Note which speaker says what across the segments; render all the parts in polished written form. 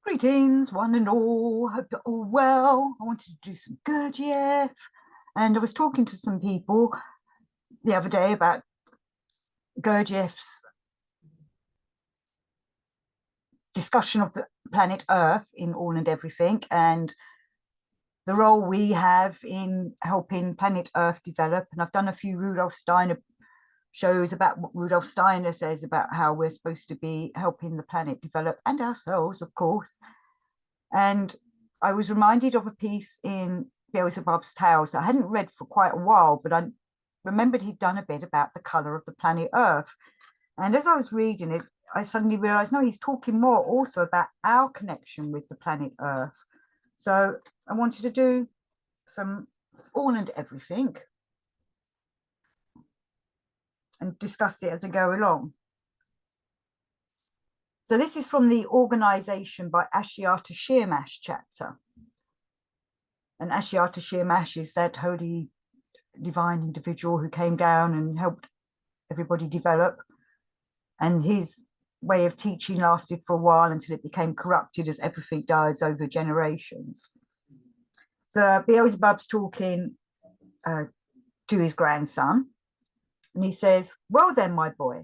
Speaker 1: Greetings, one and all. Hope you're all well. I wanted to do some Gurdjieff, and I was talking to some people the other day about Gurdjieff's discussion of the planet Earth in All and Everything, and the role we have in helping planet Earth develop. And I've done a few Rudolf Steiner shows about what Rudolf Steiner says about how we're supposed to be helping the planet develop and ourselves, of course. And I was reminded of a piece in Beelzebub's Tales that I hadn't read for quite a while, but I remembered he'd done a bit about the colour of the planet Earth. And as I was reading it, I suddenly realised, no, he's talking more also about our connection with the planet Earth. So I wanted to do some All and Everything and discuss it as I go along. So this is from the Organisation by Ashiata Shirmash chapter. And Ashiata Shirmash is that holy divine individual who came down and helped everybody develop. And his way of teaching lasted for a while until it became corrupted, as everything does over generations. So Beelzebub's talking to his grandson, and he says, "Well then, my boy,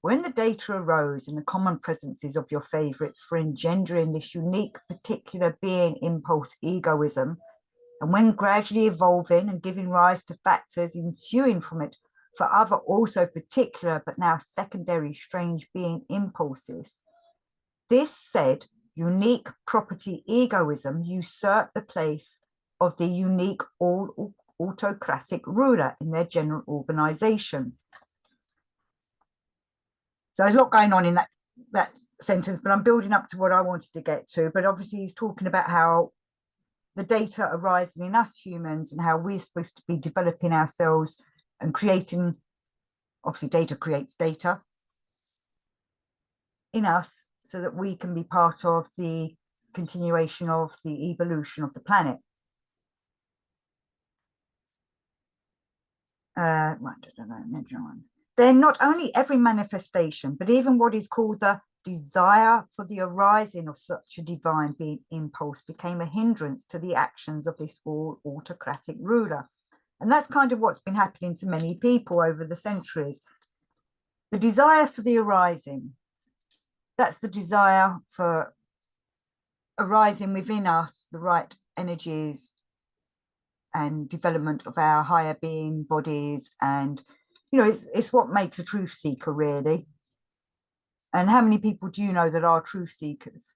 Speaker 1: when the data arose in the common presences of your favourites for engendering this unique particular being impulse egoism, and when gradually evolving and giving rise to factors ensuing from it for other also particular but now secondary strange being impulses, this said unique property egoism usurped the place of the unique all autocratic ruler in their general organization." So there's a lot going on in that sentence, but I'm building up to what I wanted to get to. But obviously he's talking about how the data arising in us humans and how we're supposed to be developing ourselves and creating, obviously data creates data in us so that we can be part of the continuation of the evolution of the planet. Then not only every manifestation, but even what is called the desire for the arising of such a divine being impulse became a hindrance to the actions of this all autocratic ruler. And that's kind of what's been happening to many people over the centuries. The desire for the arising, that's the desire for arising within us, the right energies and development of our higher being bodies. And, you know, it's what makes a truth seeker, really. And how many people do you know that are truth seekers?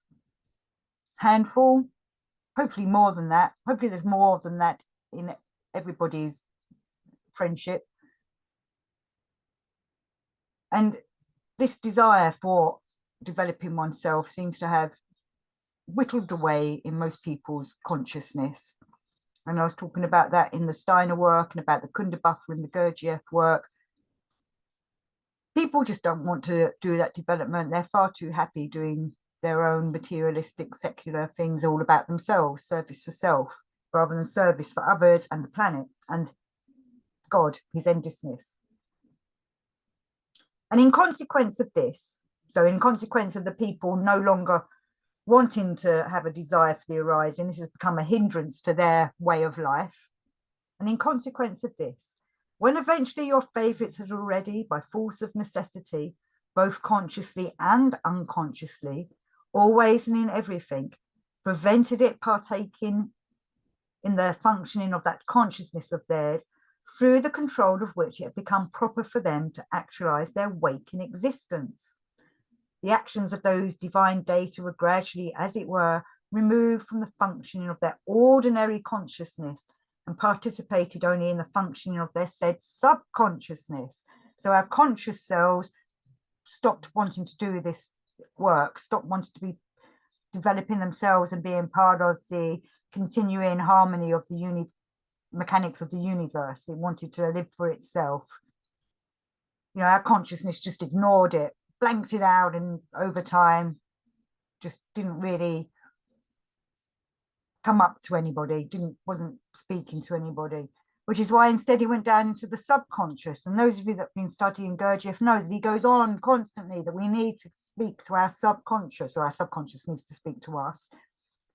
Speaker 1: Handful, hopefully more than that. Hopefully there's more than that in everybody's friendship. And this desire for developing oneself seems to have whittled away in most people's consciousness. And I was talking about that in the Steiner work and about the Kundabuffer and the Gurdjieff work. People just don't want to do that development. They're far too happy doing their own materialistic, secular things all about themselves, service for self, rather than service for others and the planet and God, his endlessness. And in consequence of this, so in consequence of the people no longer wanting to have a desire for the arising, this has become a hindrance to their way of life. And in consequence of this, when eventually your favourites had already, by force of necessity, both consciously and unconsciously, always and in everything, prevented it partaking in the functioning of that consciousness of theirs, through the control of which it had become proper for them to actualise their waking existence. The actions of those divine data were gradually, as it were, removed from the functioning of their ordinary consciousness and participated only in the functioning of their said subconsciousness. So our conscious selves stopped wanting to do this work, stopped wanting to be developing themselves and being part of the continuing harmony of the mechanics of the universe. It wanted to live for itself. You know, our consciousness just ignored it, blanked it out, and over time just didn't really come up to anybody, wasn't speaking to anybody. which is why instead he went down into the subconscious. And those of you that have been studying Gurdjieff know that he goes on constantly that we need to speak to our subconscious, or our subconscious needs to speak to us.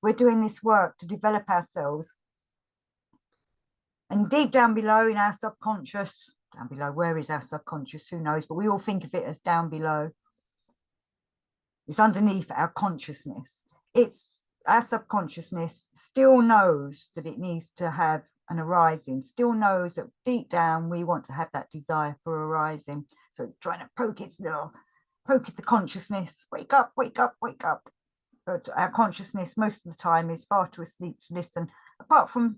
Speaker 1: We're doing this work to develop ourselves. And deep down below in our subconscious, down below, where is our subconscious? Who knows? But we all think of it as down below. It's underneath our consciousness. It's our subconsciousness still knows that it needs to have an arising, still knows that deep down we want to have that desire for arising. So it's trying to poke the consciousness, wake up, wake up, wake up. But our consciousness most of the time is far too asleep to listen. Apart from,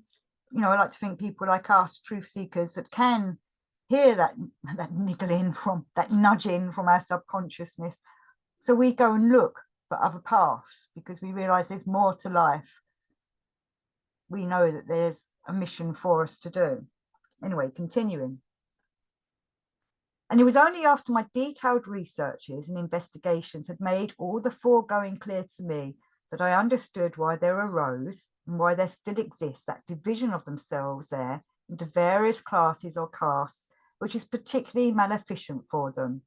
Speaker 1: I like to think people like us, truth seekers, that can hear that niggling from, that nudging from our subconsciousness. So we go and look for other paths because we realize there's more to life. We know that there's a mission for us to do. Anyway, continuing. And it was only after my detailed researches and investigations had made all the foregoing clear to me that I understood why there arose and why there still exists that division of themselves there into various classes or castes, which is particularly maleficent for them.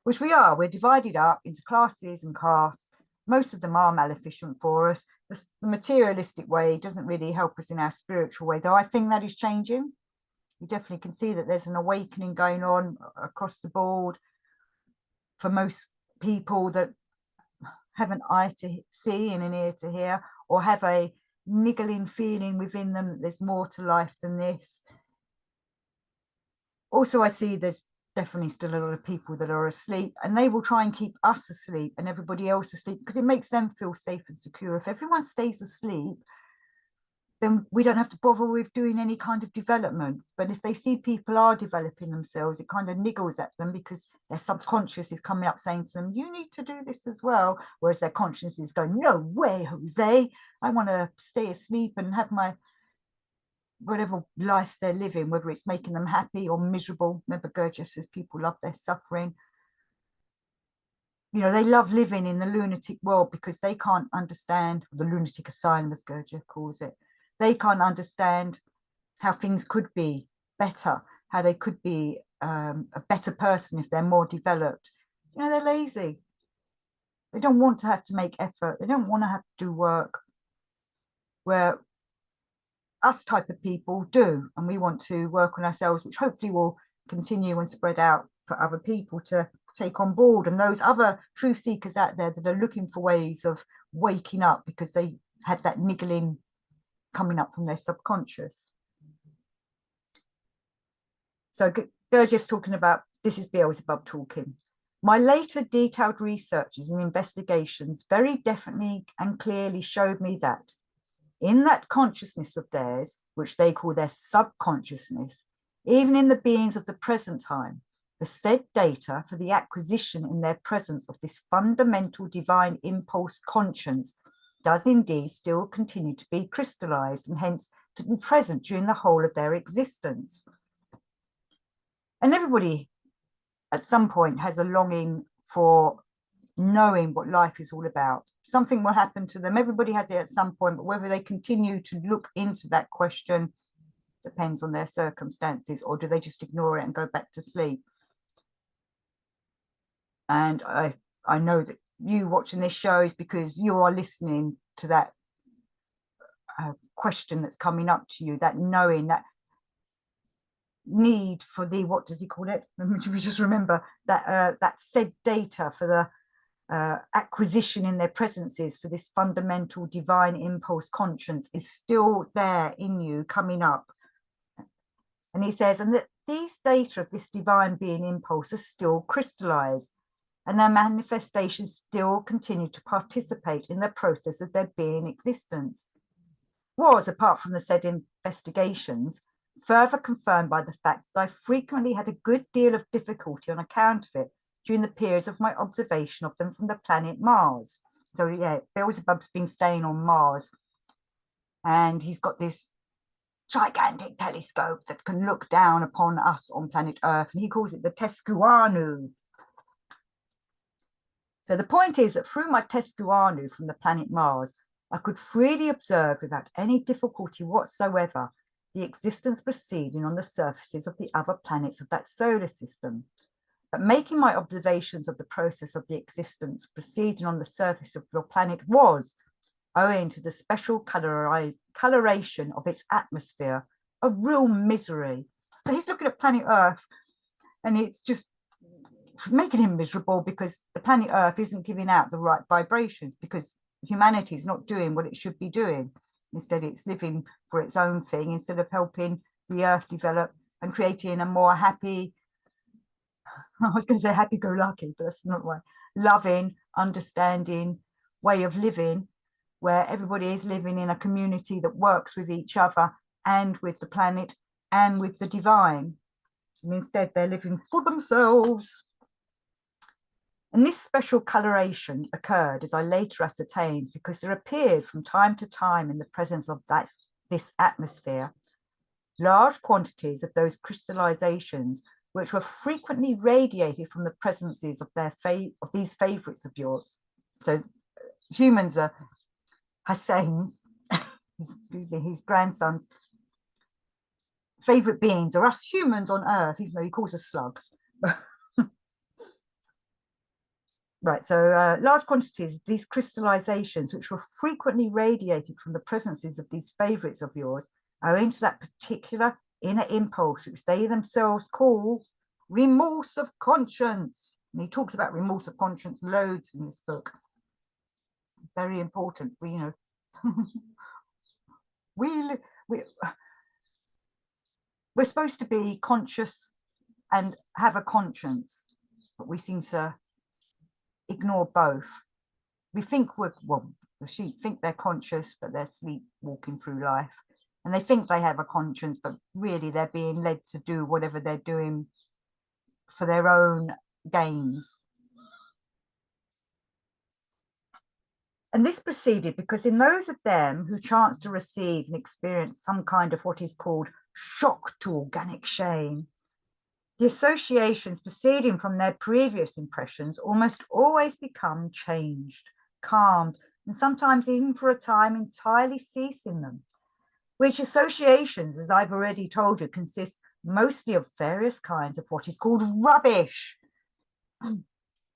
Speaker 1: Which we are. We're divided up into classes and castes. Most of them are maleficent for us. The materialistic way doesn't really help us in our spiritual way, though I think that is changing. You definitely can see that there's an awakening going on across the board for most people that have an eye to see and an ear to hear, or have a niggling feeling within them that there's more to life than this. Also, I see there's definitely still a lot of people that are asleep, and they will try and keep us asleep and everybody else asleep because it makes them feel safe and secure. If everyone stays asleep, then we don't have to bother with doing any kind of development. But if they see people are developing themselves, it kind of niggles at them because their subconscious is coming up saying to them, you need to do this as well. Whereas their conscience is going, no way, Jose, I want to stay asleep and have my whatever life they're living, whether it's making them happy or miserable. Remember, Gurdjieff says people love their suffering. They love living in the lunatic world because they can't understand, the lunatic asylum, as Gurdjieff calls it. They can't understand how things could be better, how they could be a better person if they're more developed. They're lazy. They don't want to have to make effort. They don't want to have to do work, where us type of people do, and we want to work on ourselves, which hopefully will continue and spread out for other people to take on board, and those other truth seekers out there that are looking for ways of waking up because they had that niggling coming up from their subconscious. So Gurdjieff's talking about, this is Beelzebub talking. My later detailed researches and investigations very definitely and clearly showed me that in that consciousness of theirs, which they call their subconsciousness, even in the beings of the present time, the said data for the acquisition in their presence of this fundamental divine impulse conscience does indeed still continue to be crystallized and hence to be present during the whole of their existence. And everybody at some point has a longing for knowing what life is all about. Something will happen to them. Everybody has it at some point, but whether they continue to look into that question depends on their circumstances, or do they just ignore it and go back to sleep? And I know that you watching this show is because you are listening to that question that's coming up to you, that knowing, that need for the, what does he call it? We just remember that that said data for the acquisition in their presences for this fundamental divine impulse conscience is still there in you, coming up. And he says, and that these data of this divine being impulse are still crystallized, and their manifestations still continue to participate in the process of their being existence. Was, apart from the said investigations, further confirmed by the fact that I frequently had a good deal of difficulty on account of it during the periods of my observation of them from the planet Mars. So yeah, Beelzebub's been staying on Mars, and he's got this gigantic telescope that can look down upon us on planet Earth, and he calls it the Tescuanu. So the point is that through my Tescuanu from the planet Mars, I could freely observe without any difficulty whatsoever the existence proceeding on the surfaces of the other planets of that solar system. But making my observations of the process of the existence proceeding on the surface of your planet was, owing to the special coloration of its atmosphere, a real misery. So he's looking at planet Earth, and it's just making him miserable because the planet Earth isn't giving out the right vibrations, because humanity is not doing what it should be doing. Instead, it's living for its own thing instead of helping the Earth develop and creating a more happy, I was going to say happy-go-lucky, but that's not right, loving, understanding way of living, where everybody is living in a community that works with each other and with the planet and with the divine. And instead, they're living for themselves. And this special coloration occurred, as I later ascertained, because there appeared from time to time in the presence of this atmosphere large quantities of those crystallizations which were frequently radiated from the presences of these favorites of yours. So humans are Hussein's, his grandson's favorite beings are us humans on Earth, even though he calls us slugs. Right, so large quantities of these crystallizations, which were frequently radiated from the presences of these favorites of yours, owing to that particular inner impulse, which they themselves call remorse of conscience. And he talks about remorse of conscience loads in this book. It's very important. We're supposed to be conscious and have a conscience, but we seem to ignore both. We think the sheep think they're conscious, but they're sleepwalking through life. And they think they have a conscience, but really they're being led to do whatever they're doing for their own gains. And this proceeded because in those of them who chanced to receive and experience some kind of what is called shock to organic shame, the associations proceeding from their previous impressions almost always become changed, calmed, and sometimes even for a time entirely cease in them, which associations, as I've already told you, consist mostly of various kinds of what is called rubbish.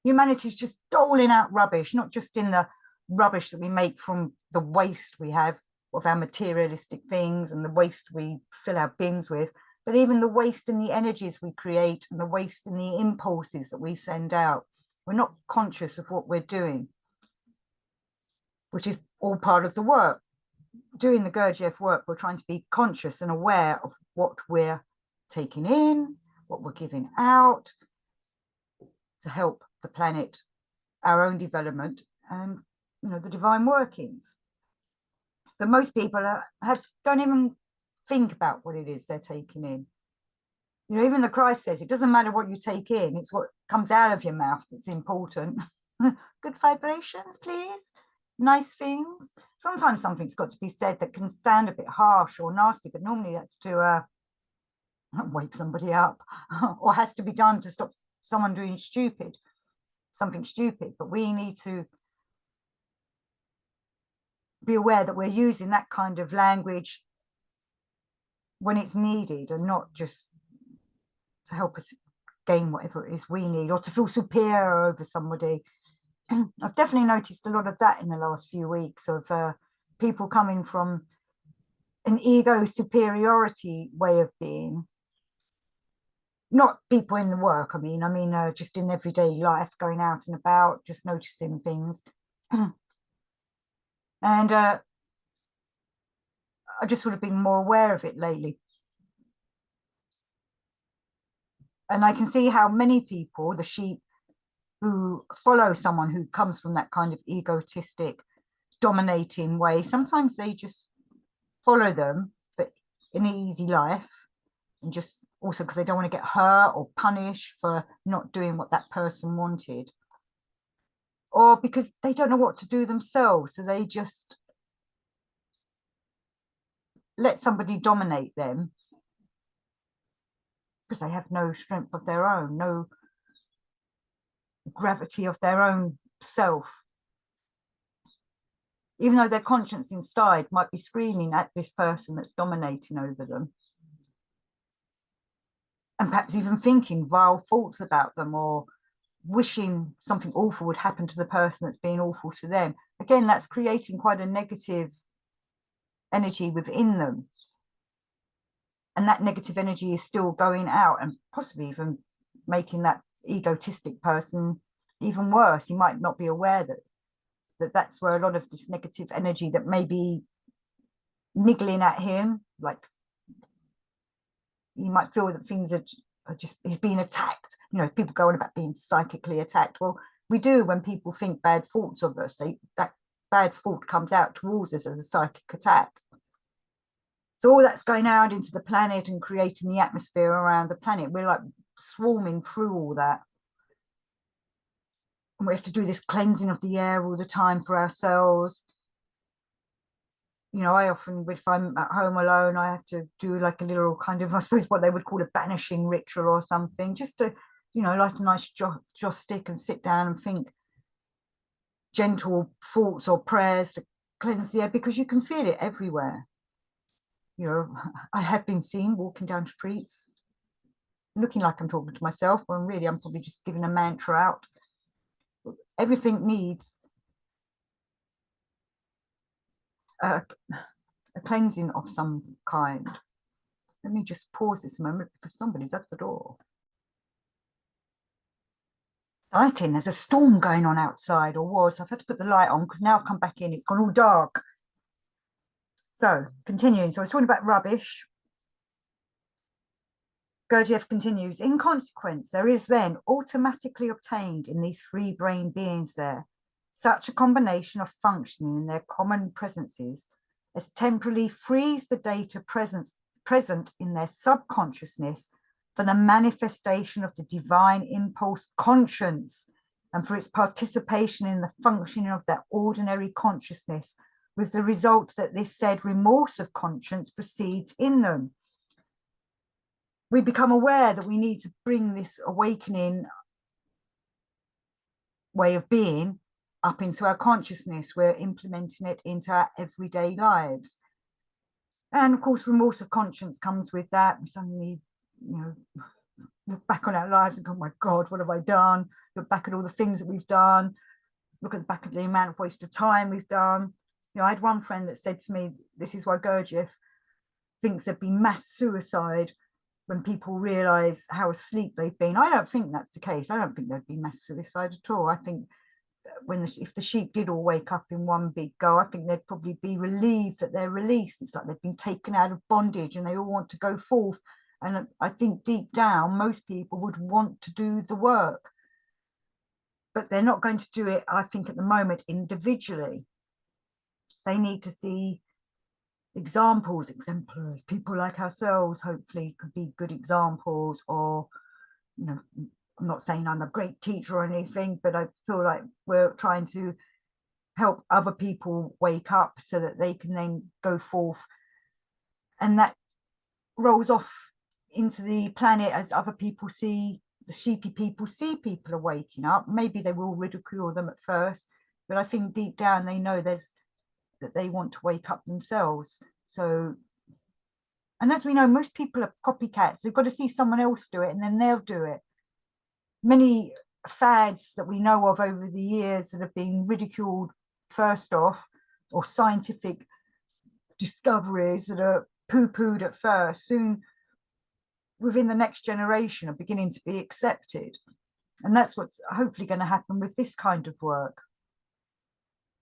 Speaker 1: Humanity is just doling out rubbish, not just in the rubbish that we make from the waste we have of our materialistic things and the waste we fill our bins with, but even the waste in the energies we create and the waste in the impulses that we send out. We're not conscious of what we're doing, which is all part of the work. Doing the Gurdjieff work, we're trying to be conscious and aware of what we're taking in, what we're giving out to help the planet, our own development, and the divine workings. But most people don't even think about what it is they're taking in. Even the Christ says it doesn't matter what you take in, it's what comes out of your mouth that's important. Good vibrations, please. Nice things. Sometimes something's got to be said that can sound a bit harsh or nasty, but normally that's to wake somebody up or has to be done to stop someone doing something stupid. But we need to be aware that we're using that kind of language when it's needed and not just to help us gain whatever it is we need or to feel superior over somebody. I've definitely noticed a lot of that in the last few weeks of people coming from an ego superiority way of being. Not people in the work, I mean just in everyday life, going out and about, just noticing things. And I've just sort of been more aware of it lately. And I can see how many people, the sheep, who follow someone who comes from that kind of egotistic, dominating way, sometimes they just follow them, but in an easy life, and just also because they don't want to get hurt or punished for not doing what that person wanted, or because they don't know what to do themselves, so they just let somebody dominate them because they have no strength of their own, no gravity of their own self. even though their conscience inside might be screaming at this person that's dominating over them, and perhaps even thinking vile thoughts about them, or wishing something awful would happen to the person that's being awful to them. Again, that's creating quite a negative energy within them. And that negative energy is still going out and possibly even making that egotistic person even worse. He might not be aware that that's where a lot of this negative energy that may be niggling at him, like he might feel that things are just, he's being attacked. You know, people go on about being psychically attacked. Well, we do when people think bad thoughts of us. That bad thought comes out towards us as a psychic attack. So all that's going out into the planet and creating the atmosphere around the planet. We're like swarming through all that. And we have to do this cleansing of the air all the time for ourselves. You know, I often, if I'm at home alone, I have to do like a little kind of, I suppose what they would call a banishing ritual or something, just to, you know, light a nice joss stick and sit down and think gentle thoughts or prayers to cleanse the air, because you can feel it everywhere. You know, I have been seen walking down streets looking like I'm talking to myself, when really I'm probably just giving a mantra out. Everything needs a cleansing of some kind. Let me just pause this a moment because somebody's at the door. Exciting, there's a storm going on outside, or was. I've had to put the light on because now I've come back in, it's gone all dark. So, continuing. So I was talking about rubbish. Gurdjieff continues, in consequence, there is then automatically obtained in these free brain beings there such a combination of functioning in their common presences as temporarily frees the data present in their subconsciousness for the manifestation of the divine impulse conscience and for its participation in the functioning of their ordinary consciousness, with the result that this said remorse of conscience proceeds in them. We become aware that we need to bring this awakening way of being up into our consciousness. We're implementing it into our everyday lives. And of course, remorse of conscience comes with that. We suddenly, you know, look back on our lives and go, oh my God, what have I done? Look back at all the things that we've done. Look at the back of the amount of wasted time we've done. You know, I had one friend that said to me, this is why Gurdjieff thinks there'd be mass suicide when people realize how asleep they've been. I don't think that's the case. I don't think there'd be mass suicide at all. I think if the sheep did all wake up in one big go, I think they'd probably be relieved that they're released. It's like they've been taken out of bondage and they all want to go forth. And I think deep down, most people would want to do the work, but they're not going to do it, I think, at the moment individually. They need to see examples, exemplars, people like ourselves, hopefully could be good examples. Or, you know, I'm not saying I'm a great teacher or anything, but I feel like we're trying to help other people wake up so that they can then go forth, and that rolls off into the planet as other people see, the sheepy people see people are waking up. Maybe they will ridicule them at first, but I think deep down they know that they want to wake up themselves. So, and as we know, most people are copycats. They've got to see someone else do it and then they'll do it. Many fads that we know of over the years that have been ridiculed first off, or scientific discoveries that are poo-pooed at first, soon within the next generation are beginning to be accepted. And that's what's hopefully going to happen with this kind of work.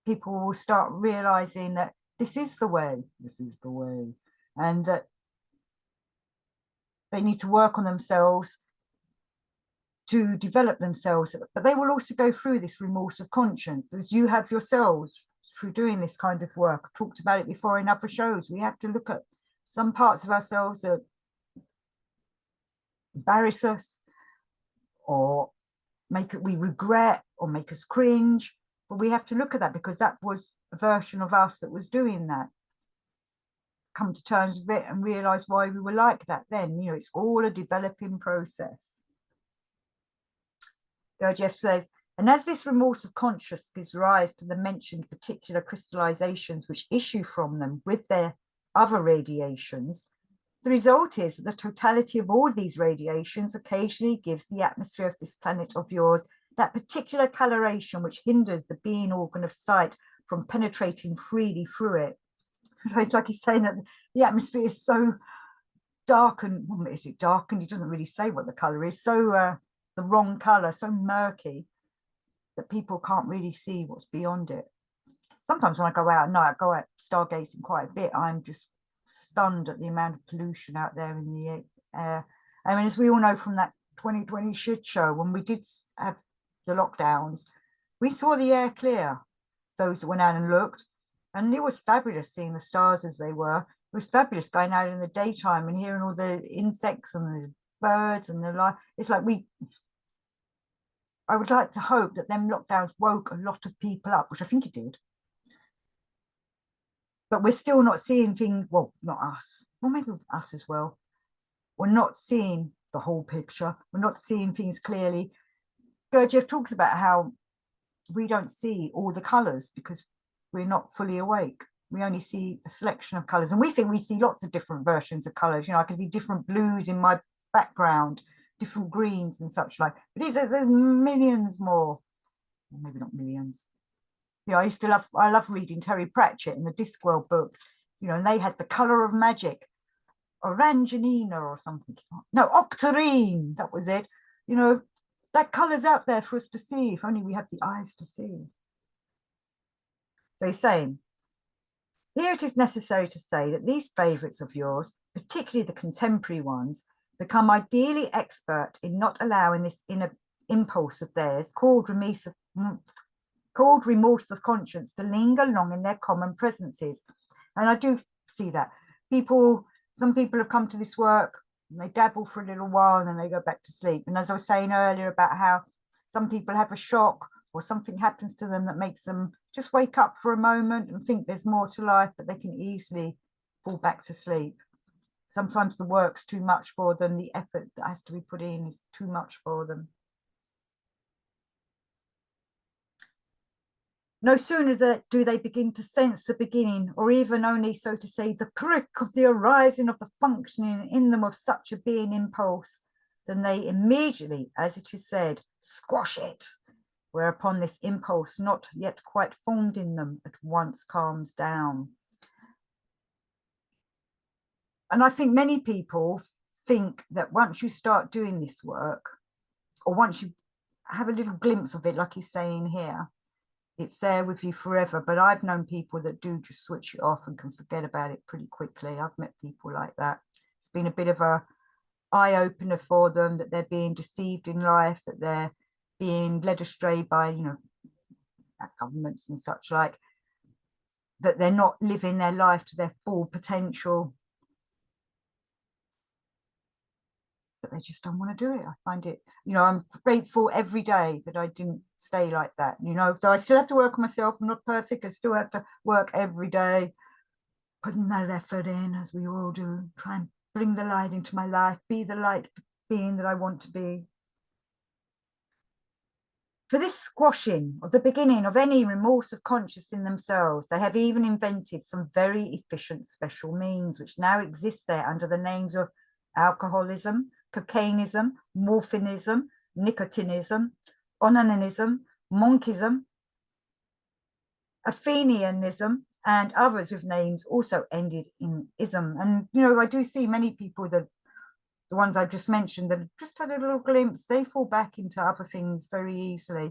Speaker 1: People will start realizing that this is the way, and that they need to work on themselves to develop themselves. But they will also go through this remorse of conscience, as you have yourselves through doing this kind of work. I've talked about it before in other shows. We have to look at some parts of ourselves that embarrass us, or we regret, or make us cringe. But we have to look at that, because that was a version of us that was doing that. Come to terms with it and realize why we were like that then. You know, it's all a developing process. Gurdjieff says, And as this remorse of conscience gives rise to the mentioned particular crystallizations which issue from them with their other radiations, the result is that the totality of all these radiations occasionally gives the atmosphere of this planet of yours that particular coloration which hinders the being organ of sight from penetrating freely through it. So it's like he's saying that the atmosphere is so darkened. Well, is it darkened? He doesn't really say what the color is. So the wrong color, so murky that people can't really see what's beyond it. Sometimes when I go out at night, I go out stargazing quite a bit. I'm just stunned at the amount of pollution out there in the air. I mean, as we all know from that 2020 shit show, when we did have the lockdowns, we saw the air clear, those that went out and looked, and it was fabulous seeing the stars as they were. It was fabulous going out in the daytime and hearing all the insects and the birds and the life. It's like I would like to hope that them lockdowns woke a lot of people up, which I think it did. But we're still not seeing things, well, not us, well, maybe us as well. We're not seeing the whole picture. We're not seeing things clearly. Gurdjieff talks about how we don't see all the colors because we're not fully awake. We only see a selection of colors. And we think we see lots of different versions of colors. You know, I can see different blues in my background, different greens and such like. But he says there's millions more. Well, maybe not millions. You know, I love reading Terry Pratchett and the Discworld books, you know, and they had the color of magic, Orangenina or something. No, Octarine, that was it. You know, that color's out there for us to see, if only we have the eyes to see. So he's saying, here it is necessary to say that these favorites of yours, particularly the contemporary ones, become ideally expert in not allowing this inner impulse of theirs called remorse of conscience to linger long in their common presences. And I do see that. Some people have come to this work and they dabble for a little while and then they go back to sleep. And as I was saying earlier about how some people have a shock or something happens to them that makes them just wake up for a moment and think there's more to life, but they can easily fall back to sleep. Sometimes the work's too much for them. The effort that has to be put in is too much for them. No sooner do they begin to sense the beginning, or even only, so to say, the prick of the arising of the functioning in them of such a being impulse, than they immediately, as it is said, squash it, whereupon this impulse, not yet quite formed in them, at once calms down. And I think many people think that once you start doing this work, or once you have a little glimpse of it, like he's saying here, it's there with you forever. But I've known people that do just switch it off and can forget about it pretty quickly. I've met people like that. It's been a bit of a eye-opener for them, that they're being deceived in life, that they're being led astray by, you know, governments and such like, that they're not living their life to their full potential, but they just don't want to do it. I find it, you know, I'm grateful every day that I didn't stay like that. You know, though I still have to work on myself. I'm not perfect. I still have to work every day, putting that effort in, as we all do, try and bring the light into my life, be the light being that I want to be. For this squashing of the beginning of any remorse of conscience in themselves, they have even invented some very efficient special means, which now exist there under the names of alcoholism, cocainism, morphinism, nicotinism, onanism, monkism, athenianism, and others with names also ended in ism. And, you know, I do see many people, that the ones I've just mentioned, that have just had a little glimpse, they fall back into other things very easily.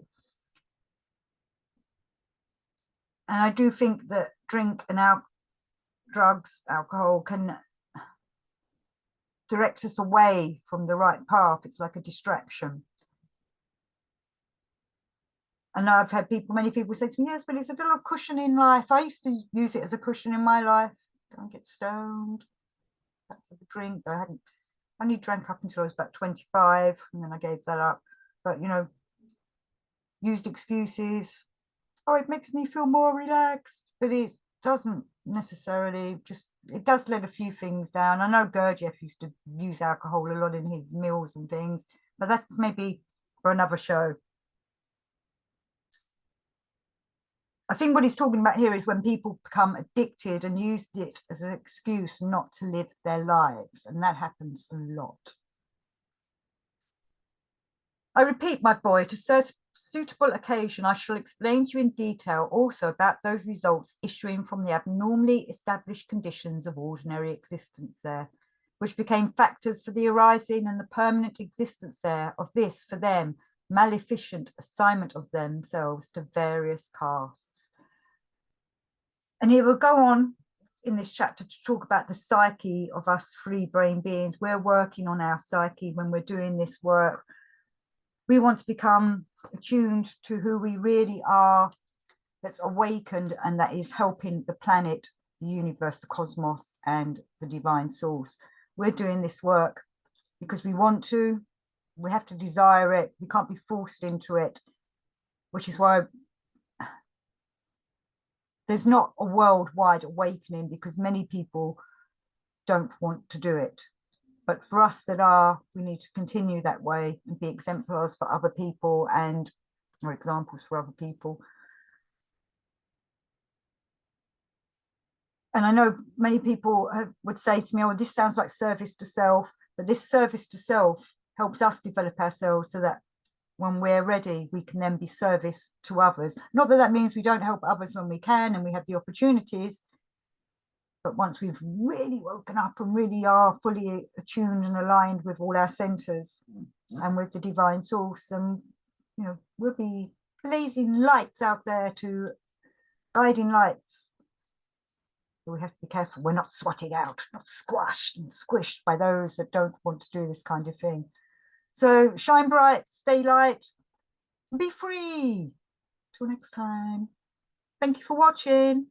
Speaker 1: And I do think that drink and drugs, alcohol, can direct us away from the right path. It's like a distraction. And I've had many people say to me, yes, but it's a little cushion in life. I used to use it as a cushion in my life. Go and get stoned, perhaps have a drink. I only drank up until I was about 25, and then I gave that up. But, you know, used excuses. Oh, it makes me feel more relaxed, but it doesn't necessarily. Just, it does let a few things down. I know Gurdjieff used to use alcohol a lot in his meals and things, but that's maybe for another show. I think what he's talking about here is when people become addicted and use it as an excuse not to live their lives. And that happens a lot. I repeat, my boy, to suitable occasion, I shall explain to you in detail also about those results issuing from the abnormally established conditions of ordinary existence there, which became factors for the arising and the permanent existence there of this, for them, maleficent assignment of themselves to various castes. And he will go on in this chapter to talk about the psyche of us free brain beings. We're working on our psyche when we're doing this work. We want to become attuned to who we really are, that's awakened and that is helping the planet, the universe, the cosmos, and the divine source. We're doing this work because we want to. We have to desire it. We can't be forced into it, which is why there's not a worldwide awakening, because many people don't want to do it. But for us that are, we need to continue that way and be exemplars for other people and or examples for other people. And I know many people would say to me, oh, this sounds like service to self, but this service to self helps us develop ourselves so that when we're ready, we can then be service to others. Not that that means we don't help others when we can and we have the opportunities, but once we've really woken up and really are fully attuned and aligned with all our centers and with the divine source, then, you know, we'll be blazing lights out there, to guiding lights. But we have to be careful we're not swatted out, not squashed and squished by those that don't want to do this kind of thing. So shine bright, stay light, and be free. Till next time. Thank you for watching.